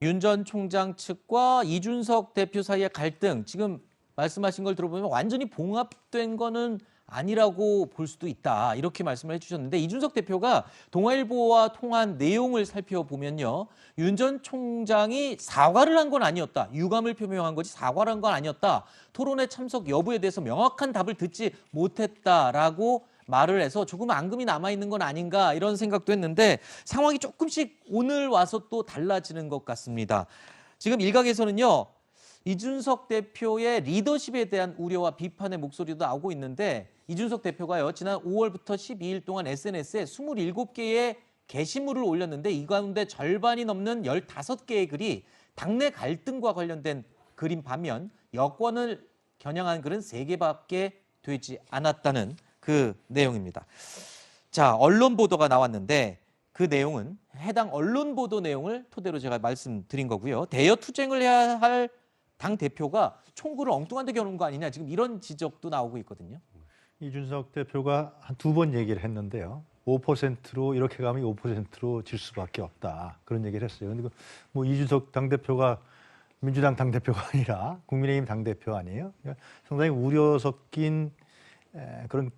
윤 전 총장 측과 이준석 대표 사이의 갈등, 지금 말씀하신 걸 들어보면 완전히 봉합된 거는 아니라고 볼 수도 있다, 이렇게 말씀을 해주셨는데, 이준석 대표가 동아일보와 통한 내용을 살펴보면요, 윤 전 총장이 사과를 한 건 아니었다, 유감을 표명한 거지 사과를 한 건 아니었다, 토론회 참석 여부에 대해서 명확한 답을 듣지 못했다라고 말을 해서 조금 앙금이 남아있는 건 아닌가, 이런 생각도 했는데 상황이 조금씩 오늘 와서 또 달라지는 것 같습니다. 지금 일각에서는요, 이준석 대표의 리더십에 대한 우려와 비판의 목소리도 나오고 있는데, 이준석 대표가요, 지난 5월부터 12일 동안 SNS에 27개의 게시물을 올렸는데, 이 가운데 절반이 넘는 15개의 글이 당내 갈등과 관련된 글인 반면 여권을 겨냥한 글은 3개밖에 되지 않았다는 그 내용입니다. 자, 언론 보도가 나왔는데 그 내용은 해당 언론 보도 내용을 토대로 제가 말씀드린 거고요. 대여 투쟁을 해야 할 당 대표가 총구를 엉뚱한 데 겨누는 거 아니냐, 지금 이런 지적도 나오고 있거든요. 이준석 대표가 한 2번 얘기를 했는데요. 5%로 이렇게 가면 5%로 질 수밖에 없다, 그런 얘기를 했어요. 근데 뭐 이준석 당대표가 민주당 당대표가 아니라 국민의힘 당대표 아니에요? 그러니까 상당히 우려 섞인 그런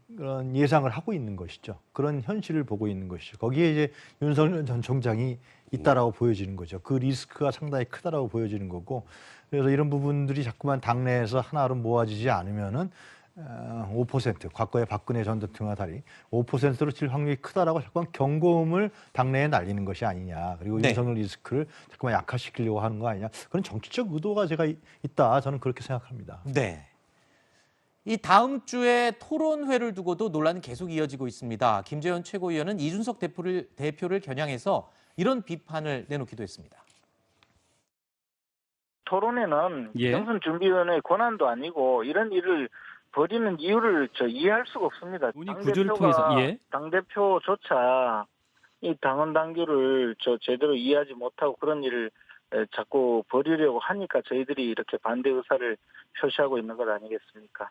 예상을 하고 있는 것이죠. 그런 현실을 보고 있는 것이죠. 거기에 이제 윤석열 전 총장이 있다라고 보여지는 거죠. 그 리스크가 상당히 크다라고 보여지는 거고, 그래서 이런 부분들이 자꾸만 당내에서 하나로 모아지지 않으면은 5%, 과거의 박근혜 전 대통령과 달리 5%로 질 확률이 크다라고 자꾸만 경고음을 당내에 날리는 것이 아니냐. 그리고 네. 윤석열 리스크를 자꾸만 약화시키려고 하는 거 아니냐. 그런 정치적 의도가 제가 있다, 저는 그렇게 생각합니다. 네. 이 다음 주에 토론회를 두고도 논란은 계속 이어지고 있습니다. 김재원 최고위원은 이준석 대표를 겨냥해서 이런 비판을 내놓기도 했습니다. 토론회는 경선준비위원회의 권한도 아니고 이런 일을 벌이는 이유를 이해할 수가 없습니다. 논의 구조를 통해서 당대표조차 이 당원 당규를 제대로 이해하지 못하고 그런 일을 자꾸 벌이려고 하니까 저희들이 이렇게 반대 의사를 표시하고 있는 것 아니겠습니까?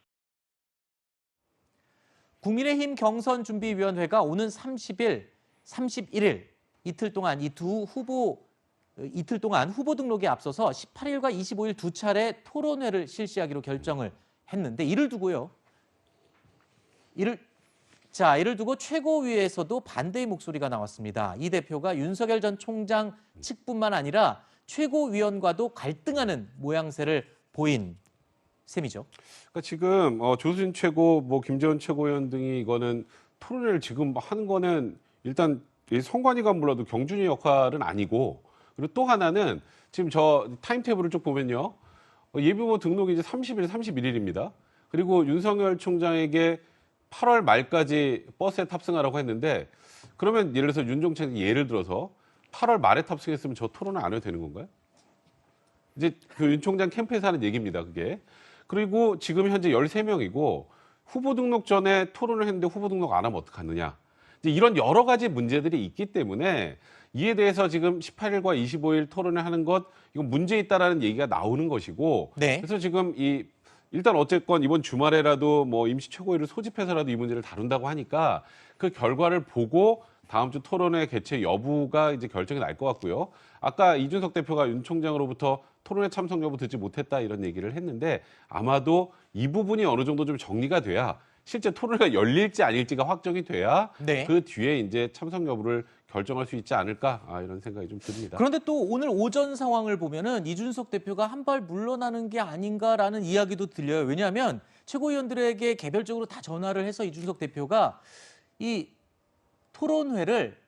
국민의힘 경선준비위원회가 오는 30일, 31일 이틀 동안 이틀 동안 후보 등록에 앞서서 18일과 25일 두 차례 토론회를 실시하기로 결정을 했는데, 이를 두고 최고위에서도 반대의 목소리가 나왔습니다. 이 대표가 윤석열 전 총장 측뿐만 아니라 최고위원과도 갈등하는 모양새를 보인 셈이죠. 그러니까 지금 조수진 최고, 김재원 최고위원 등이 이거는 토론회를 지금 하는 거는 일단 선관위가 몰라도 경준이 역할은 아니고, 그리고 또 하나는 지금 저 타임테이블을 쭉 보면요, 예비후보 등록이 이제 30일, 31일입니다. 그리고 윤석열 총장에게 8월 말까지 버스에 탑승하라고 했는데, 그러면 예를 들어서 윤 총장이 예를 들어서 8월 말에 탑승했으면 저 토론을 안 해도 되는 건가요? 이제 그 윤 총장 캠프에서 하는 얘기입니다, 그게. 그리고 지금 현재 13명이고 후보 등록 전에 토론을 했는데 후보 등록 안 하면 어떡하느냐. 이제 이런 여러 가지 문제들이 있기 때문에 이에 대해서 지금 18일과 25일 토론을 하는 것, 이건 문제 있다라는 얘기가 나오는 것이고, 네. 그래서 지금 일단 어쨌건 이번 주말에라도 임시 최고위를 소집해서라도 이 문제를 다룬다고 하니까 그 결과를 보고 다음 주 토론회 개최 여부가 이제 결정이 날 것 같고요. 아까 이준석 대표가 윤 총장으로부터 토론회 참석 여부 듣지 못했다, 이런 얘기를 했는데, 아마도 이 부분이 어느 정도 좀 정리가 돼야 실제 토론회가 열릴지 아닐지가 확정이 돼야 네. 그 뒤에 이제 참석 여부를 결정할 수 있지 않을까, 이런 생각이 좀 듭니다. 그런데 또 오늘 오전 상황을 보면은 이준석 대표가 한 발 물러나는 게 아닌가라는 이야기도 들려요. 왜냐하면 최고위원들에게 개별적으로 다 전화를 해서 이준석 대표가 이 토론회를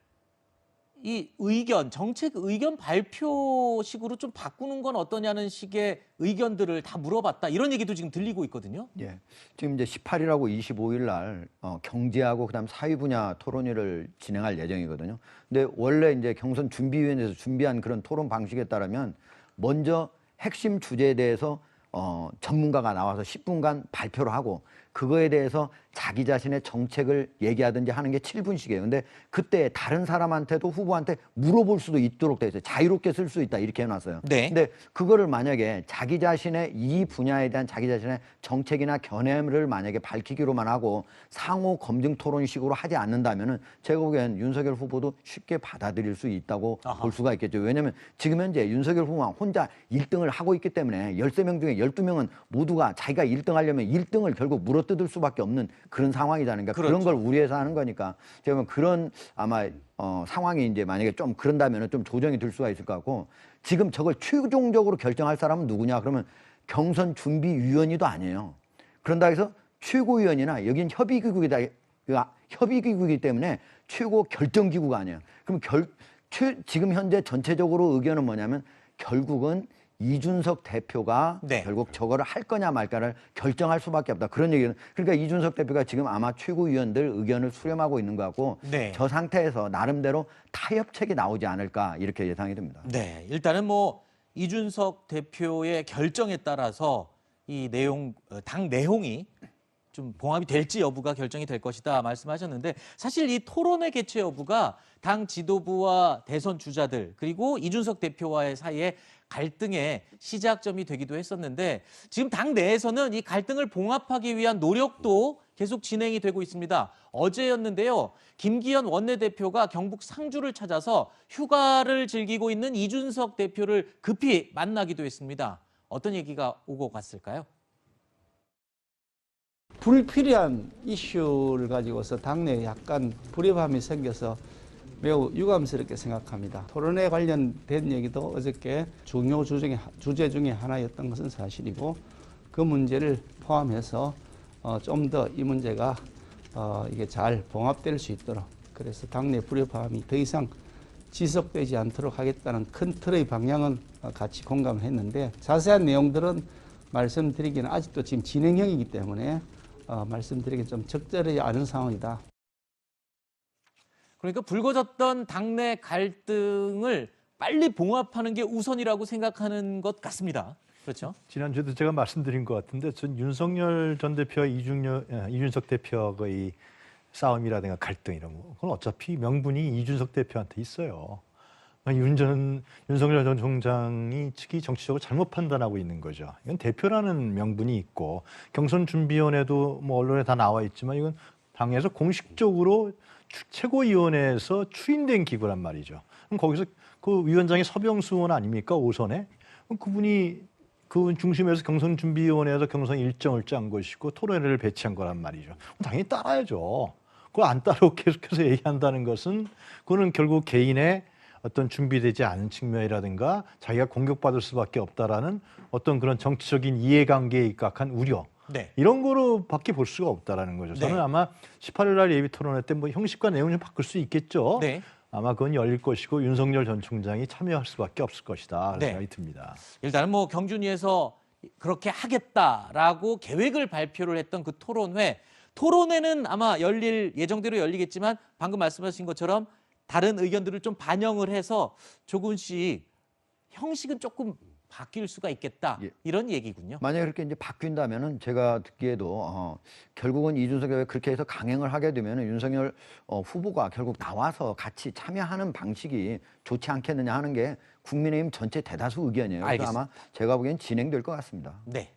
정책 의견 발표식으로 좀 바꾸는 건 어떠냐는 식의 의견들을 다 물어봤다, 이런 얘기도 지금 들리고 있거든요. 예, 지금 이제 18일하고 25일 날 경제하고 그다음 사회 분야 토론회를 진행할 예정이거든요. 근데 원래 이제 경선 준비위원회에서 준비한 그런 토론 방식에 따르면 먼저 핵심 주제에 대해서 전문가가 나와서 10분간 발표를 하고, 그거에 대해서 자기 자신의 정책을 얘기하든지 하는 게 7분씩이에요. 근데 그때 다른 사람한테도 후보한테 물어볼 수도 있도록 돼 있어요. 자유롭게 쓸 수 있다 이렇게 해놨어요. 네. 근데 그거를 만약에 자기 자신의 이 분야에 대한 자기 자신의 정책이나 견해를 만약에 밝히기로만 하고 상호 검증 토론식으로 하지 않는다면은 제가 보기엔 윤석열 후보도 쉽게 받아들일 수 있다고 아하. 볼 수가 있겠죠. 왜냐하면 지금 현재 윤석열 후보가 혼자 1등을 하고 있기 때문에 13명 중에 12명은 모두가 자기가 1등 하려면 1등을 결국 물어뜯을 수밖에 없는 그런 상황이잖아요. 그러니까 그렇죠. 그런 걸 우려해서 하는 거니까 제가 보면 그런 아마 상황이 이제 만약에 좀 그런다면은 좀 조정이 될 수가 있을 것 같고 지금 저걸 최종적으로 결정할 사람은 누구냐 그러면 경선 준비위원회도 아니에요. 그런다 해서 최고위원이나 여긴 협의기구이다. 협의기구이기 때문에 최고 결정기구가 아니에요. 그럼 지금 현재 전체적으로 의견은 뭐냐면 결국은 이준석 대표가 네. 결국 저거를 할 거냐 말까를 결정할 수밖에 없다. 그런 얘기는 그러니까 이준석 대표가 지금 아마 최고위원들 의견을 수렴하고 있는 것 같고 네. 저 상태에서 나름대로 타협책이 나오지 않을까 이렇게 예상이 됩니다. 네, 일단은 뭐 이준석 대표의 결정에 따라서 이 내용, 당 내용이 좀 봉합이 될지 여부가 결정이 될 것이다 말씀하셨는데 사실 이 토론회 개최 여부가 당 지도부와 대선 주자들 그리고 이준석 대표와의 사이에 갈등의 시작점이 되기도 했었는데 지금 당 내에서는 이 갈등을 봉합하기 위한 노력도 계속 진행이 되고 있습니다. 어제였는데요. 김기현 원내대표가 경북 상주를 찾아서 휴가를 즐기고 있는 이준석 대표를 급히 만나기도 했습니다. 어떤 얘기가 오고 갔을까요? 불필요한 이슈를 가지고서 당내에 약간 불협화음이 생겨서 매우 유감스럽게 생각합니다. 토론회 관련된 얘기도 어저께 중요 주제 중에 하나였던 것은 사실이고 그 문제를 포함해서 좀 더 이 문제가 이게 잘 봉합될 수 있도록 그래서 당내 불협화음이 더 이상 지속되지 않도록 하겠다는 큰 틀의 방향은 같이 공감을 했는데 자세한 내용들은 말씀드리기는 아직도 지금 진행형이기 때문에 말씀드리기 좀 적절하지 않은 상황이다. 그러니까 불거졌던 당내 갈등을 빨리 봉합하는 게 우선이라고 생각하는 것 같습니다. 그렇죠? 지난주에도 제가 말씀드린 것 같은데 전 윤석열 전 대표와 이준석 대표의 싸움이라든가 갈등 이런 거 그건 어차피 명분이 이준석 대표한테 있어요. 윤석열 전 총장이 측이 정치적으로 잘못 판단하고 있는 거죠. 이건 대표라는 명분이 있고 경선준비위원회도 뭐 언론에 다 나와 있지만 이건 당에서 공식적으로 최고위원회에서 추인된 기구란 말이죠. 그럼 거기서 그 위원장이 서병수 의원 아닙니까? 5선에? 그럼 그분이 그 중심에서 경선준비위원회에서 경선 일정을 짠 것이고 토론회를 배치한 거란 말이죠. 당연히 따라야죠. 그걸 안 따르고 계속해서 얘기한다는 것은 그거는 결국 개인의 어떤 준비되지 않은 측면이라든가 자기가 공격받을 수밖에 없다라는 어떤 그런 정치적인 이해관계에 입각한 우려 네. 이런 거로밖에 볼 수가 없다라는 거죠. 저는 네. 아마 18일 날 예비 토론회 때 뭐 형식과 내용을 좀 바꿀 수 있겠죠. 네. 아마 그건 열릴 것이고 윤석열 전 총장이 참여할 수밖에 없을 것이다. 네. 생각이 듭니다. 일단은 뭐 경준위에서 그렇게 하겠다라고 계획을 발표를 했던 그 토론회는 아마 예정대로 열리겠지만 방금 말씀하신 것처럼 다른 의견들을 좀 반영을 해서 조금씩 형식은 조금 바뀔 수가 있겠다. 예. 이런 얘기군요. 만약에 그렇게 이제 바뀐다면은 제가 듣기에도 결국은 이준석 대표가 그렇게 해서 강행을 하게 되면은 윤석열 후보가 결국 나와서 같이 참여하는 방식이 좋지 않겠느냐 하는 게 국민의힘 전체 대다수 의견이에요. 그래서 알겠습니다. 아마 제가 보기엔 진행될 것 같습니다. 네.